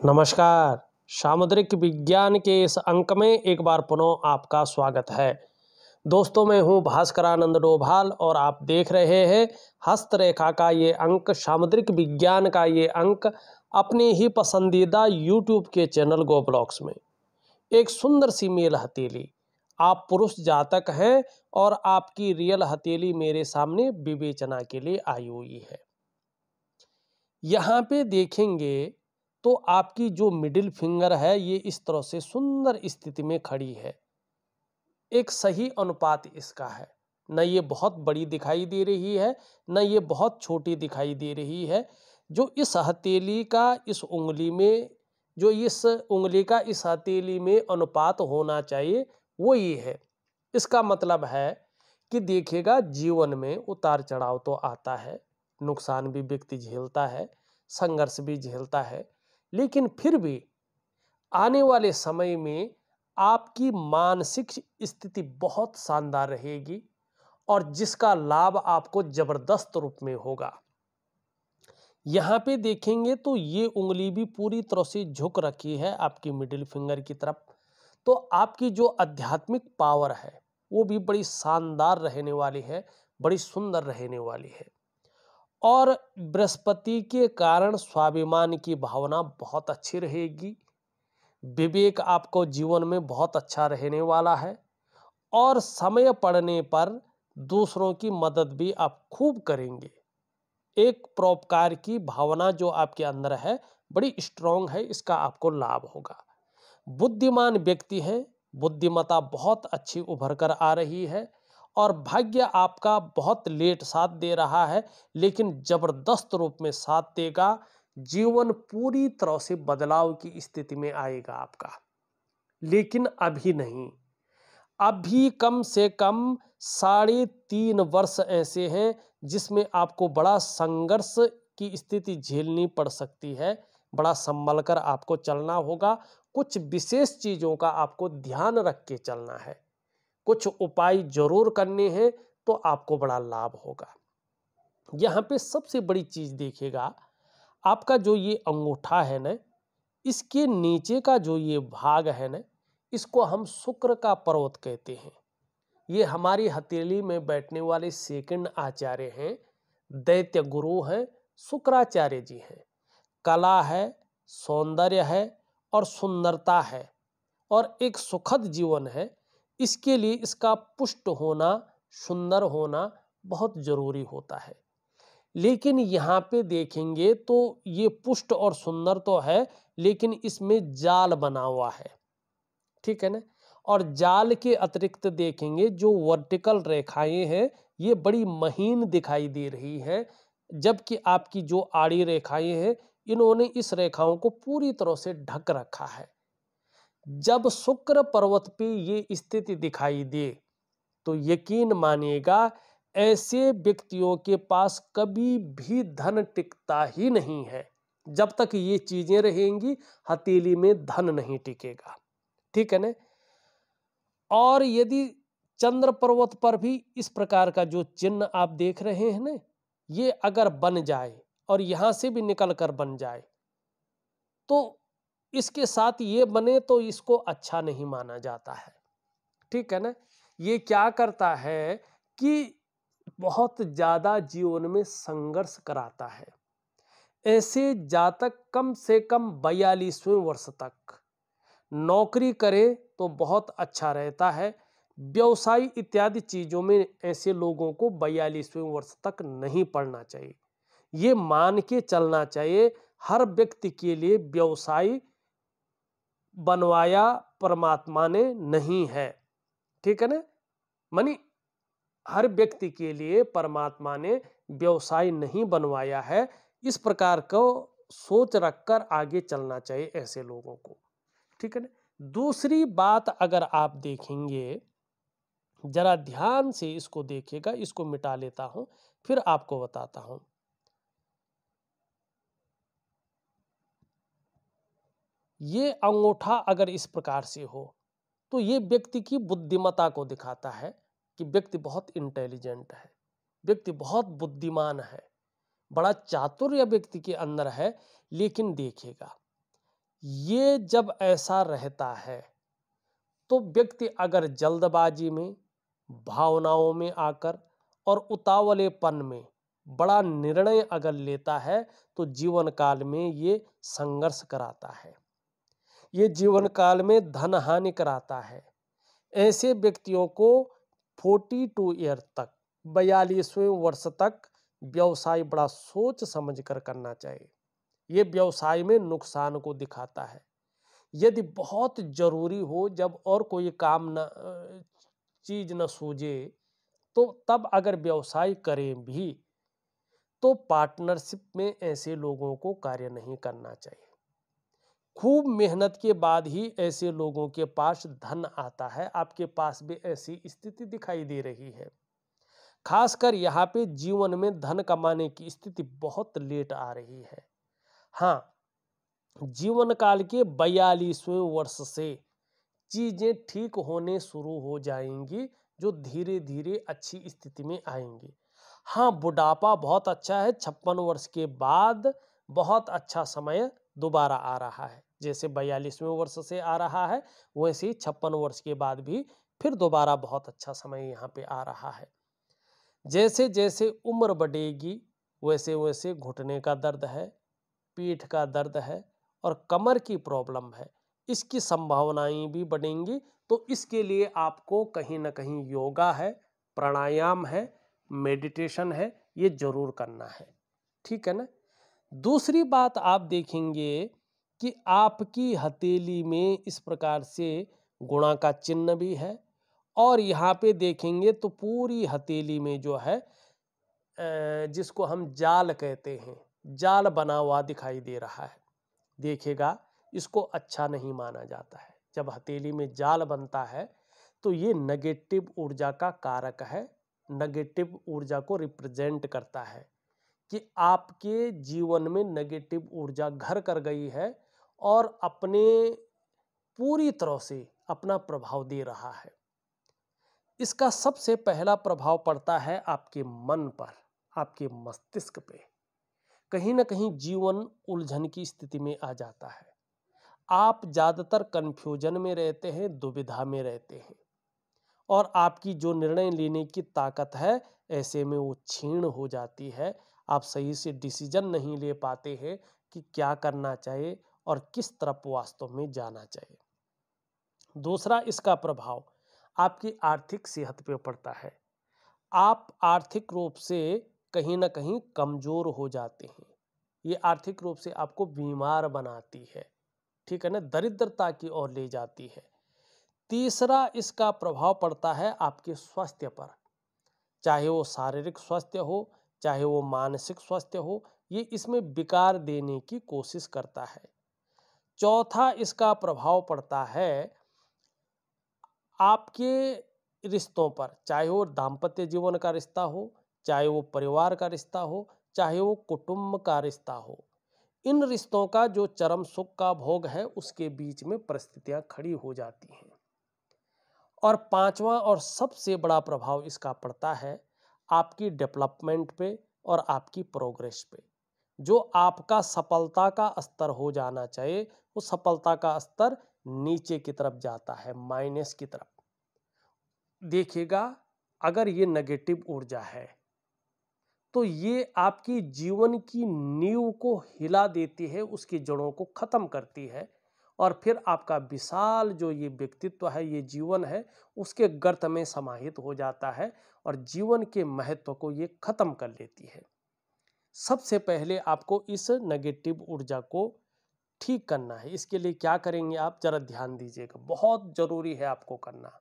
नमस्कार। सामुद्रिक विज्ञान के इस अंक में एक बार पुनः आपका स्वागत है। दोस्तों, मैं हूं भास्करानंद डोभाल और आप देख रहे हैं हस्तरेखा का ये अंक, सामुद्रिक विज्ञान का ये अंक अपनी ही पसंदीदा यूट्यूब के चैनल गो ब्लॉग्स में। एक सुंदर सी मेल हथेली, आप पुरुष जातक हैं और आपकी रियल हथेली मेरे सामने विवेचना के लिए आई हुई है। यहाँ पे देखेंगे तो आपकी जो मिडिल फिंगर है ये इस तरह से सुंदर स्थिति में खड़ी है। एक सही अनुपात इसका है, न ये बहुत बड़ी दिखाई दे रही है न ये बहुत छोटी दिखाई दे रही है। जो इस हथेली का इस उंगली में, जो इस उंगली का इस हथेली में अनुपात होना चाहिए वो ये है। इसका मतलब है कि देखिएगा, जीवन में उतार चढ़ाव तो आता है, नुकसान भी व्यक्ति झेलता है, संघर्ष भी झेलता है, लेकिन फिर भी आने वाले समय में आपकी मानसिक स्थिति बहुत शानदार रहेगी और जिसका लाभ आपको जबरदस्त रूप में होगा। यहाँ पे देखेंगे तो ये उंगली भी पूरी तरह से झुक रखी है आपकी मिडिल फिंगर की तरफ, तो आपकी जो आध्यात्मिक पावर है वो भी बड़ी शानदार रहने वाली है, बड़ी सुंदर रहने वाली है। और बृहस्पति के कारण स्वाभिमान की भावना बहुत अच्छी रहेगी, विवेक आपको जीवन में बहुत अच्छा रहने वाला है और समय पड़ने पर दूसरों की मदद भी आप खूब करेंगे। एक परोपकार की भावना जो आपके अंदर है बड़ी स्ट्रांग है, इसका आपको लाभ होगा। बुद्धिमान व्यक्ति है, बुद्धिमत्ता बहुत अच्छी उभर कर आ रही है और भाग्य आपका बहुत लेट साथ दे रहा है लेकिन जबरदस्त रूप में साथ देगा। जीवन पूरी तरह से बदलाव की स्थिति में आएगा आपका, लेकिन अभी नहीं। अभी कम से कम 3.5 वर्ष ऐसे हैं जिसमें आपको बड़ा संघर्ष की स्थिति झेलनी पड़ सकती है। बड़ा संभल कर आपको चलना होगा, कुछ विशेष चीज़ों का आपको ध्यान रख के चलना है, कुछ उपाय जरूर करने हैं तो आपको बड़ा लाभ होगा। यहाँ पे सबसे बड़ी चीज़ देखिएगा, आपका जो ये अंगूठा है ना, इसके नीचे का जो ये भाग है ना, इसको हम शुक्र का पर्वत कहते हैं। ये हमारी हथेली में बैठने वाले सेकंड आचार्य हैं, दैत्य गुरु हैं, शुक्राचार्य जी हैं। कला है, सौंदर्य है और सुंदरता है और एक सुखद जीवन है, इसके लिए इसका पुष्ट होना, सुंदर होना बहुत जरूरी होता है। लेकिन यहाँ पे देखेंगे तो ये पुष्ट और सुंदर तो है लेकिन इसमें जाल बना हुआ है, ठीक है ना। और जाल के अतिरिक्त देखेंगे जो वर्टिकल रेखाएं हैं ये बड़ी महीन दिखाई दे रही हैं, जबकि आपकी जो आड़ी रेखाएं हैं इन्होंने इस रेखाओं को पूरी तरह से ढक रखा है। जब शुक्र पर्वत पे ये स्थिति दिखाई दे तो यकीन मानिएगा, ऐसे व्यक्तियों के पास कभी भी धन टिकता ही नहीं है। जब तक ये चीजें रहेंगी हथेली में धन नहीं टिकेगा, ठीक है ना। और यदि चंद्र पर्वत पर भी इस प्रकार का जो चिन्ह आप देख रहे हैं ना, ये अगर बन जाए और यहां से भी निकल कर बन जाए तो इसके साथ ये बने तो इसको अच्छा नहीं माना जाता है, ठीक है ना। ये क्या करता है कि बहुत ज्यादा जीवन में संघर्ष कराता है। ऐसे जातक कम से कम 42वें वर्ष तक नौकरी करे तो बहुत अच्छा रहता है। व्यवसाय इत्यादि चीजों में ऐसे लोगों को 42वें वर्ष तक नहीं पढ़ना चाहिए। ये मान के चलना चाहिए, हर व्यक्ति के लिए व्यवसाय बनवाया परमात्मा ने नहीं है, ठीक है ना। मानी हर व्यक्ति के लिए परमात्मा ने व्यवसाय नहीं बनवाया है। इस प्रकार को सोच रखकर आगे चलना चाहिए ऐसे लोगों को, ठीक है ना। दूसरी बात अगर आप देखेंगे, जरा ध्यान से इसको देखिएगा, इसको मिटा लेता हूं फिर आपको बताता हूं। ये अंगूठा अगर इस प्रकार से हो तो ये व्यक्ति की बुद्धिमत्ता को दिखाता है कि व्यक्ति बहुत इंटेलिजेंट है, व्यक्ति बहुत बुद्धिमान है, बड़ा चातुर्य व्यक्ति के अंदर है। लेकिन देखिएगा, ये जब ऐसा रहता है तो व्यक्ति अगर जल्दबाजी में, भावनाओं में आकर और उतावलेपन में बड़ा निर्णय अगर लेता है तो जीवन काल में ये संघर्ष कराता है, ये जीवन काल में धन हानि कराता है। ऐसे व्यक्तियों को 42 ईयर तक, 42वें वर्ष तक व्यवसाय बड़ा सोच समझ कर करना चाहिए। ये व्यवसाय में नुकसान को दिखाता है। यदि बहुत जरूरी हो, जब और कोई काम न चीज न सूझे, तो तब अगर व्यवसाय करें भी तो पार्टनरशिप में ऐसे लोगों को कार्य नहीं करना चाहिए। खूब मेहनत के बाद ही ऐसे लोगों के पास धन आता है। आपके पास भी ऐसी स्थिति दिखाई दे रही है। खासकर यहाँ पे जीवन में धन कमाने की स्थिति बहुत लेट आ रही है। हाँ, जीवन काल के 42वें वर्ष से चीजें ठीक होने शुरू हो जाएंगी, जो धीरे धीरे अच्छी स्थिति में आएंगी। हाँ, बुढ़ापा बहुत अच्छा है। 56 वर्ष के बाद बहुत अच्छा समय दोबारा आ रहा है। जैसे 42वें वर्ष से आ रहा है, वैसे ही 56 वर्ष के बाद भी फिर दोबारा बहुत अच्छा समय यहाँ पे आ रहा है। जैसे जैसे उम्र बढ़ेगी वैसे वैसे घुटने का दर्द है, पीठ का दर्द है और कमर की प्रॉब्लम है, इसकी संभावनाएं भी बढ़ेंगी। तो इसके लिए आपको कहीं ना कहीं योगा है, प्राणायाम है, मेडिटेशन है, ये जरूर करना है। ठीक है ना। दूसरी बात आप देखेंगे कि आपकी हथेली में इस प्रकार से गुणा का चिन्ह भी है और यहाँ पे देखेंगे तो पूरी हथेली में जो है जिसको हम जाल कहते हैं, जाल बना हुआ दिखाई दे रहा है। देखिएगा, इसको अच्छा नहीं माना जाता है। जब हथेली में जाल बनता है तो ये नेगेटिव ऊर्जा का कारक है, नेगेटिव ऊर्जा को रिप्रेजेंट करता है कि आपके जीवन में नेगेटिव ऊर्जा घर कर गई है और अपने पूरी तरह से अपना प्रभाव दे रहा है। इसका सबसे पहला प्रभाव पड़ता है आपके मन पर, आपके मस्तिष्क पे। कहीं ना कहीं जीवन उलझन की स्थिति में आ जाता है। आप ज़्यादातर कंफ्यूजन में रहते हैं, दुविधा में रहते हैं और आपकी जो निर्णय लेने की ताकत है ऐसे में वो क्षीण हो जाती है। आप सही से डिसीजन नहीं ले पाते हैं कि क्या करना चाहिए और किस तरफ वास्तव में जाना चाहिए। दूसरा इसका प्रभाव आपकी आर्थिक सेहत पे पड़ता है। आप आर्थिक रूप से कहीं ना कहीं कमजोर हो जाते हैं। ये आर्थिक रूप से आपको बीमार बनाती है। ठीक है ना, दरिद्रता की ओर ले जाती है। तीसरा इसका प्रभाव पड़ता है आपके स्वास्थ्य पर, चाहे वो शारीरिक स्वास्थ्य हो, चाहे वो मानसिक स्वास्थ्य हो, ये इसमें विकार देने की कोशिश करता है। चौथा इसका प्रभाव पड़ता है आपके रिश्तों पर, चाहे वो दाम्पत्य जीवन का रिश्ता हो, चाहे वो परिवार का रिश्ता हो, चाहे वो कुटुंब का रिश्ता हो। इन रिश्तों का जो चरम सुख का भोग है उसके बीच में परिस्थितियां खड़ी हो जाती हैं। और पांचवा और सबसे बड़ा प्रभाव इसका पड़ता है आपकी डेवलपमेंट पे और आपकी प्रोग्रेस पे। जो आपका सफलता का स्तर हो जाना चाहिए, वो सफलता का स्तर नीचे की तरफ जाता है, माइनस की तरफ। देखिएगा, अगर ये नेगेटिव ऊर्जा है तो ये आपकी जीवन की नींव को हिला देती है, उसकी जड़ों को खत्म करती है और फिर आपका विशाल जो ये व्यक्तित्व है, ये जीवन है, उसके गर्त में समाहित हो जाता है और जीवन के महत्व को ये खत्म कर लेती है। सबसे पहले आपको इस नेगेटिव ऊर्जा को ठीक करना है। इसके लिए क्या करेंगे आप, जरा ध्यान दीजिएगा, बहुत जरूरी है आपको करना।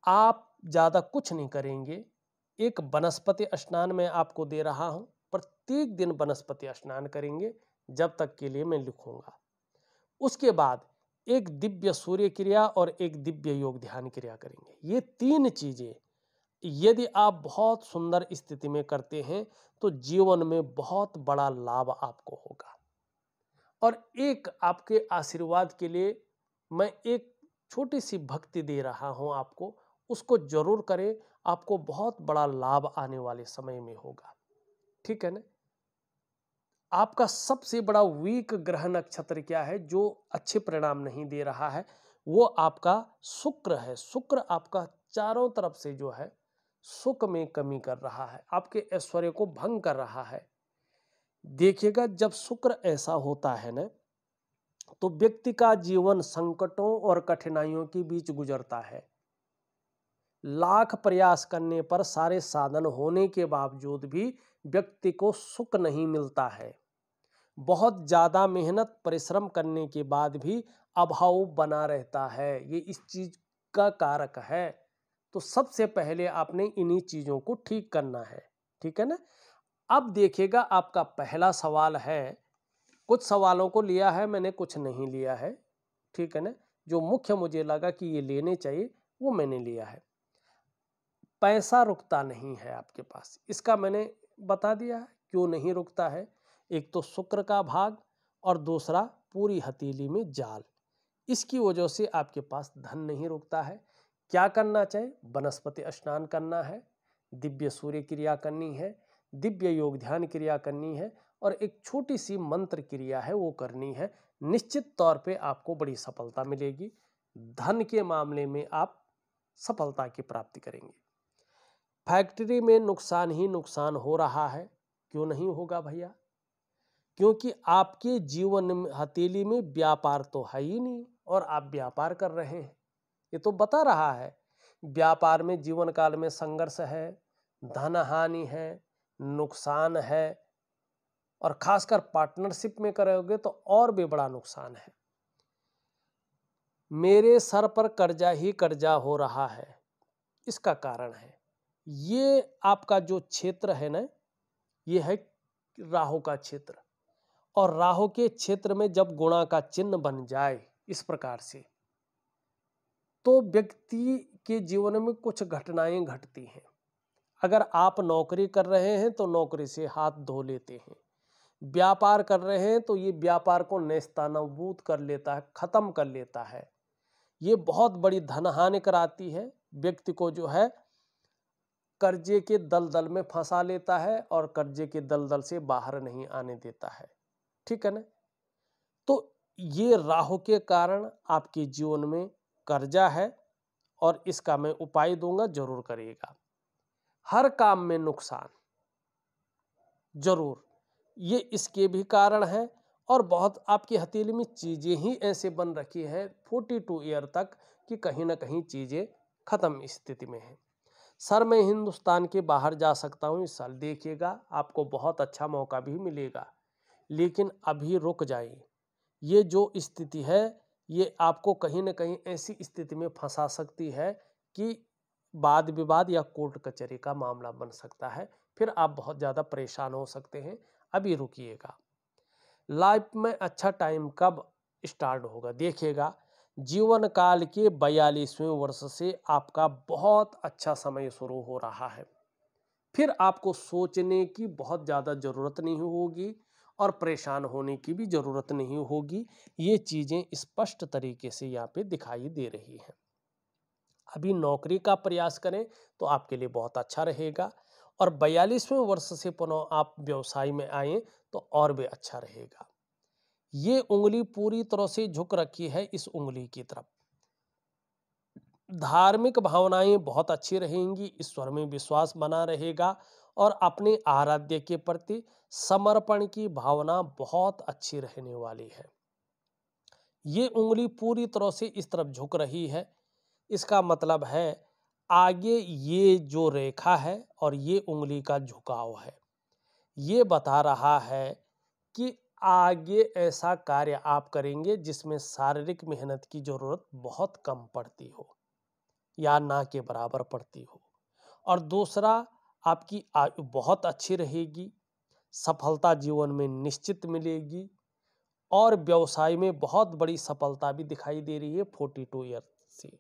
आप ज्यादा कुछ नहीं करेंगे, एक वनस्पति स्नान मैं आपको दे रहा हूं, प्रत्येक दिन वनस्पति स्नान करेंगे जब तक के लिए मैं लिखूंगा। उसके बाद एक दिव्य सूर्य क्रिया और एक दिव्य योग ध्यान क्रिया करेंगे। ये तीन चीजें यदि आप बहुत सुंदर स्थिति में करते हैं तो जीवन में बहुत बड़ा लाभ आपको होगा। और एक आपके आशीर्वाद के लिए मैं एक छोटी सी भक्ति दे रहा हूं आपको, उसको जरूर करें, आपको बहुत बड़ा लाभ आने वाले समय में होगा। ठीक है ना। आपका सबसे बड़ा वीक ग्रह नक्षत्र क्या है जो अच्छे परिणाम नहीं दे रहा है? वो आपका शुक्र है। शुक्र आपका चारों तरफ से जो है सुख में कमी कर रहा है, आपके ऐश्वर्य को भंग कर रहा है। देखिएगा, जब शुक्र ऐसा होता है ना, तो व्यक्ति का जीवन संकटों और कठिनाइयों के बीच गुजरता है। लाख प्रयास करने पर सारे साधन होने के बावजूद भी व्यक्ति को सुख नहीं मिलता है। बहुत ज्यादा मेहनत परिश्रम करने के बाद भी अभाव बना रहता है। ये इस चीज का कारक है। तो सबसे पहले आपने इन्हीं चीजों को ठीक करना है। ठीक है ना। अब देखिएगा, आपका पहला सवाल है, कुछ सवालों को लिया है मैंने, कुछ नहीं लिया है। ठीक है ना। जो मुख्य मुझे लगा कि ये लेने चाहिए वो मैंने लिया है। पैसा रुकता नहीं है आपके पास, इसका मैंने बता दिया है क्यों नहीं रुकता है। एक तो शुक्र का भाग और दूसरा पूरी हथेली में जाल। इसकी वजह से आपके पास धन नहीं रुकता है। क्या करना चाहिए? वनस्पति स्नान करना है, दिव्य सूर्य क्रिया करनी है, दिव्य योग ध्यान क्रिया करनी है और एक छोटी सी मंत्र क्रिया है वो करनी है। निश्चित तौर पे आपको बड़ी सफलता मिलेगी। धन के मामले में आप सफलता की प्राप्ति करेंगे। फैक्ट्री में नुकसान ही नुकसान हो रहा है। क्यों नहीं होगा भैया? क्योंकि आपके जीवन में हथेली में व्यापार तो है ही नहीं और आप व्यापार कर रहे हैं। ये तो बता रहा है व्यापार में जीवन काल में संघर्ष है, धन हानि है, नुकसान है और खासकर पार्टनरशिप में करोगे तो और भी बड़ा नुकसान है। मेरे सर पर कर्जा ही कर्जा हो रहा है, इसका कारण है ये आपका जो क्षेत्र है ना, ये है राहु का क्षेत्र। और राहु के क्षेत्र में जब गुणा का चिन्ह बन जाए इस प्रकार से, तो व्यक्ति के जीवन में कुछ घटनाएं घटती हैं। अगर आप नौकरी कर रहे हैं तो नौकरी से हाथ धो लेते हैं, व्यापार कर रहे हैं तो ये व्यापार को नेस्तनाबूद कर लेता है, खत्म कर लेता है। ये बहुत बड़ी धनहानि कराती है, व्यक्ति को जो है कर्जे के दलदल में फंसा लेता है और कर्जे के दलदल से बाहर नहीं आने देता है। ठीक है ना। तो ये राहु के कारण आपके जीवन में कर्जा है और इसका मैं उपाय दूंगा, जरूर करिएगा। हर काम में नुकसान जरूर, ये इसके भी कारण है। और बहुत आपकी हथेली में चीजें ही ऐसे बन रखी है 42 ईयर तक कि कहीं ना कहीं चीजें खत्म स्थिति में है। सर मैं हिंदुस्तान के बाहर जा सकता हूँ इस साल, देखिएगा आपको बहुत अच्छा मौका भी मिलेगा, लेकिन अभी रुक जाइए। ये जो स्थिति है ये आपको कहीं ना कहीं ऐसी स्थिति में फंसा सकती है कि वाद विवाद या कोर्ट कचहरी का मामला बन सकता है, फिर आप बहुत ज़्यादा परेशान हो सकते हैं। अभी रुकिएगा। लाइफ में अच्छा टाइम कब स्टार्ट होगा? देखिएगा, जीवन काल के 42वें वर्ष से आपका बहुत अच्छा समय शुरू हो रहा है। फिर आपको सोचने की बहुत ज़्यादा ज़रूरत नहीं होगी और परेशान होने की भी ज़रूरत नहीं होगी। ये चीज़ें स्पष्ट तरीके से यहाँ पे दिखाई दे रही हैं। अभी नौकरी का प्रयास करें तो आपके लिए बहुत अच्छा रहेगा और 42वें वर्ष से पुनः आप व्यवसाय में आए तो और भी अच्छा रहेगा। ये उंगली पूरी तरह से झुक रखी है इस उंगली की तरफ। धार्मिक भावनाएं बहुत अच्छी रहेंगी, ईश्वर में विश्वास बना रहेगा और अपने आराध्य के प्रति समर्पण की भावना बहुत अच्छी रहने वाली है। ये उंगली पूरी तरह से इस तरफ झुक रही है, इसका मतलब है आगे ये जो रेखा है और ये उंगली का झुकाव है, ये बता रहा है कि आगे ऐसा कार्य आप करेंगे जिसमें शारीरिक मेहनत की जरूरत बहुत कम पड़ती हो या ना के बराबर पड़ती हो। और दूसरा, आपकी आयु बहुत अच्छी रहेगी, सफलता जीवन में निश्चित मिलेगी और व्यवसाय में बहुत बड़ी सफलता भी दिखाई दे रही है 42 ईयर से।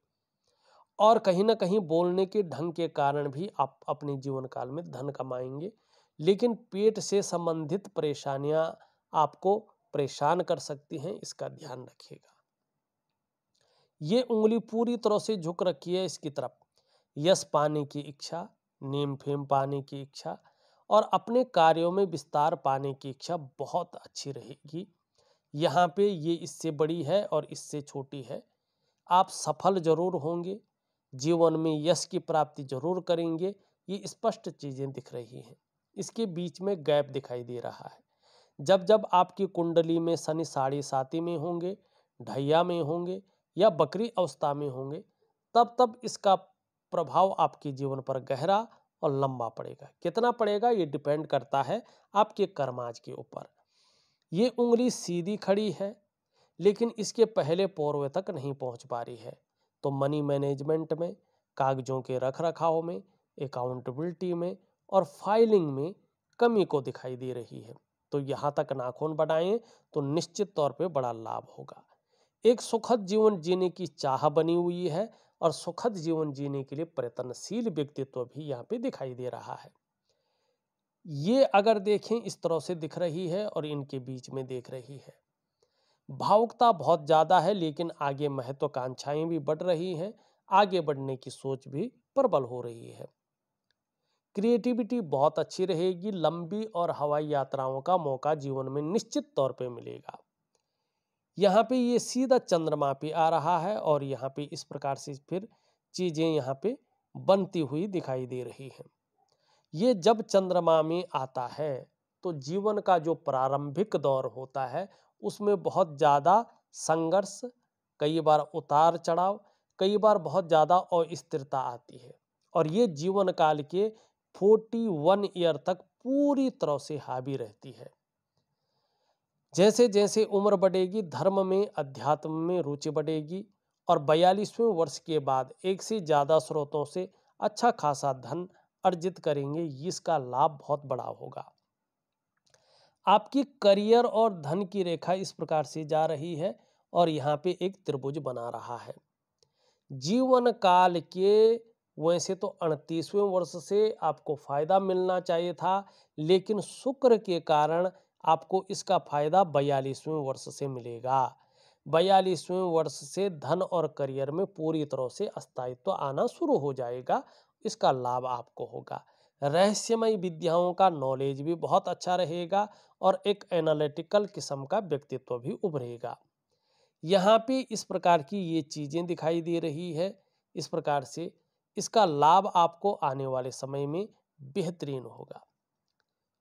और कहीं ना कहीं बोलने के ढंग के कारण भी आप अपने जीवन काल में धन कमाएंगे, लेकिन पेट से संबंधित परेशानियां आपको परेशान कर सकती हैं, इसका ध्यान रखिएगा। ये उंगली पूरी तरह से झुक रखी है इसकी तरफ, यश पाने की इच्छा, नेम फेम पाने की इच्छा और अपने कार्यों में विस्तार पाने की इच्छा बहुत अच्छी रहेगी। यहाँ पे ये इससे बड़ी है और इससे छोटी है। आप सफल जरूर होंगे, जीवन में यश की प्राप्ति जरूर करेंगे, ये स्पष्ट चीजें दिख रही हैं। इसके बीच में गैप दिखाई दे रहा है। जब जब आपकी कुंडली में शनि साढ़े साती में होंगे, ढैया में होंगे या बकरी अवस्था में होंगे, तब तब इसका प्रभाव आपके जीवन पर गहरा और लंबा पड़ेगा। कितना पड़ेगा ये डिपेंड करता है आपके कर्माज के ऊपर। ये उंगली सीधी खड़ी है लेकिन इसके पहले पोर्वे तक नहीं पहुंच पा रही है, तो मनी मैनेजमेंट में, कागजों के रख रखाव में, अकाउंटेबिलिटी में और फाइलिंग में कमी को दिखाई दे रही है। तो यहाँ तक नाखून बढ़ाएं तो निश्चित तौर पे बड़ा लाभ होगा। एक सुखद जीवन जीने की चाह बनी हुई है और सुखद जीवन जीने के लिए प्रयत्नशील व्यक्तित्व भी यहाँ पे दिखाई दे रहा है। ये अगर देखें इस तरह से दिख रही है और इनके बीच में देख रही है। भावुकता बहुत ज्यादा है लेकिन आगे महत्वाकांक्षाएं भी बढ़ रही हैं, आगे बढ़ने की सोच भी प्रबल हो रही है। क्रिएटिविटी बहुत अच्छी रहेगी। लंबी और हवाई यात्राओं का मौका जीवन में निश्चित तौर पे मिलेगा। यहाँ पे ये सीधा चंद्रमा पे आ रहा है और यहाँ पे इस प्रकार से फिर चीजें यहाँ पे बनती हुई दिखाई दे रही हैं। ये जब चंद्रमा में आता है तो जीवन का जो प्रारंभिक दौर होता है उसमें बहुत ज़्यादा संघर्ष, कई बार उतार चढ़ाव, कई बार बहुत ज़्यादा अस्थिरता आती है और ये जीवन काल के 41 ईयर तक पूरी तरह से हावी रहती है। जैसे जैसे उम्र बढ़ेगी, धर्म में, अध्यात्म में रुचि बढ़ेगी और 42वें वर्ष के बाद एक से ज़्यादा स्रोतों से अच्छा खासा धन अर्जित करेंगे। इसका लाभ बहुत बड़ा होगा। आपकी करियर और धन की रेखा इस प्रकार से जा रही है और यहाँ पे एक त्रिभुज बना रहा है। जीवन काल के वैसे तो 38वें वर्ष से आपको फायदा मिलना चाहिए था, लेकिन शुक्र के कारण आपको इसका फायदा 42वें वर्ष से मिलेगा। 42वें वर्ष से धन और करियर में पूरी तरह से स्थायित्व आना शुरू हो जाएगा। इसका लाभ आपको होगा। रहस्यमय विद्याओं का नॉलेज भी बहुत अच्छा रहेगा और एक एनालिटिकल किस्म का व्यक्तित्व भी उभरेगा। यहाँ पे इस प्रकार की ये चीजें दिखाई दे रही है। इस प्रकार से इसका लाभ आपको आने वाले समय में बेहतरीन होगा।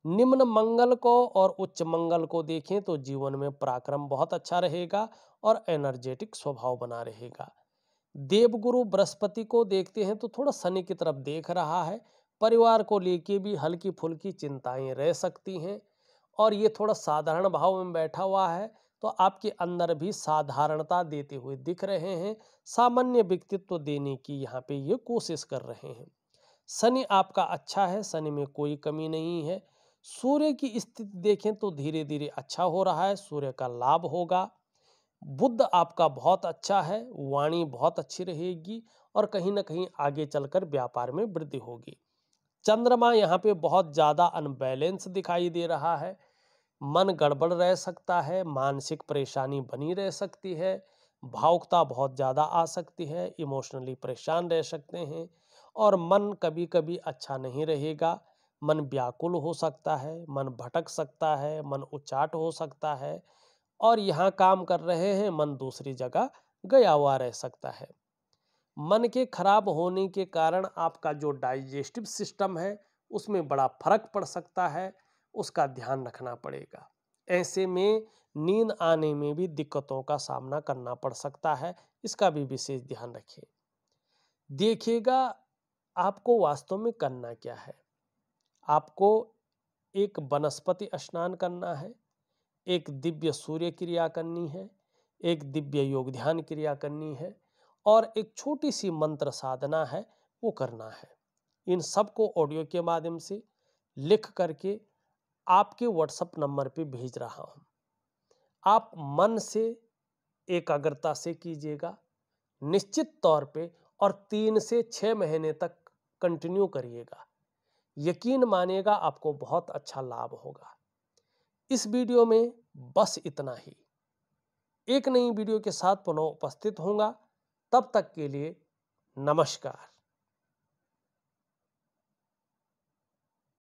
निम्न मंगल को और उच्च मंगल को देखें तो जीवन में पराक्रम बहुत अच्छा रहेगा और एनर्जेटिक स्वभाव बना रहेगा। देवगुरु बृहस्पति को देखते हैं तो थोड़ा शनि की तरफ देख रहा है। परिवार को लेके भी हल्की फुल्की चिंताएं रह सकती हैं और ये थोड़ा साधारण भाव में बैठा हुआ है तो आपके अंदर भी साधारणता देते हुए दिख रहे हैं। सामान्य व्यक्तित्व देने की यहाँ पे ये कोशिश कर रहे हैं। शनि आपका अच्छा है, शनि में कोई कमी नहीं है। सूर्य की स्थिति देखें तो धीरे धीरे अच्छा हो रहा है, सूर्य का लाभ होगा। बुध आपका बहुत अच्छा है, वाणी बहुत अच्छी रहेगी और कहीं ना कहीं आगे चलकर व्यापार में वृद्धि होगी। चंद्रमा यहाँ पे बहुत ज्यादा अनबैलेंस दिखाई दे रहा है। मन गड़बड़ रह सकता है, मानसिक परेशानी बनी रह सकती है, भावुकता बहुत ज़्यादा आ सकती है, इमोशनली परेशान रह सकते हैं और मन कभी कभी अच्छा नहीं रहेगा। मन व्याकुल हो सकता है, मन भटक सकता है, मन उचाट हो सकता है और यहाँ काम कर रहे हैं, मन दूसरी जगह गया हुआ रह सकता है। मन के खराब होने के कारण आपका जो डाइजेस्टिव सिस्टम है उसमें बड़ा फर्क पड़ सकता है, उसका ध्यान रखना पड़ेगा। ऐसे में नींद आने में भी दिक्कतों का सामना करना पड़ सकता है, इसका भी विशेष ध्यान रखें। देखिएगा आपको वास्तव में करना क्या है। आपको एक वनस्पति स्नान करना है, एक दिव्य सूर्य क्रिया करनी है, एक दिव्य योग ध्यान क्रिया करनी है और एक छोटी सी मंत्र साधना है, वो करना है। इन सब को ऑडियो के माध्यम से लिख करके आपके व्हाट्सएप नंबर पे भेज रहा हूं। आप मन से एकाग्रता से कीजिएगा निश्चित तौर पे और 3 से 6 महीने तक कंटिन्यू करिएगा। यकीन मानिएगा आपको बहुत अच्छा लाभ होगा। इस वीडियो में बस इतना ही। एक नई वीडियो के साथ पुनः उपस्थित होऊंगा। तब तक के लिए नमस्कार।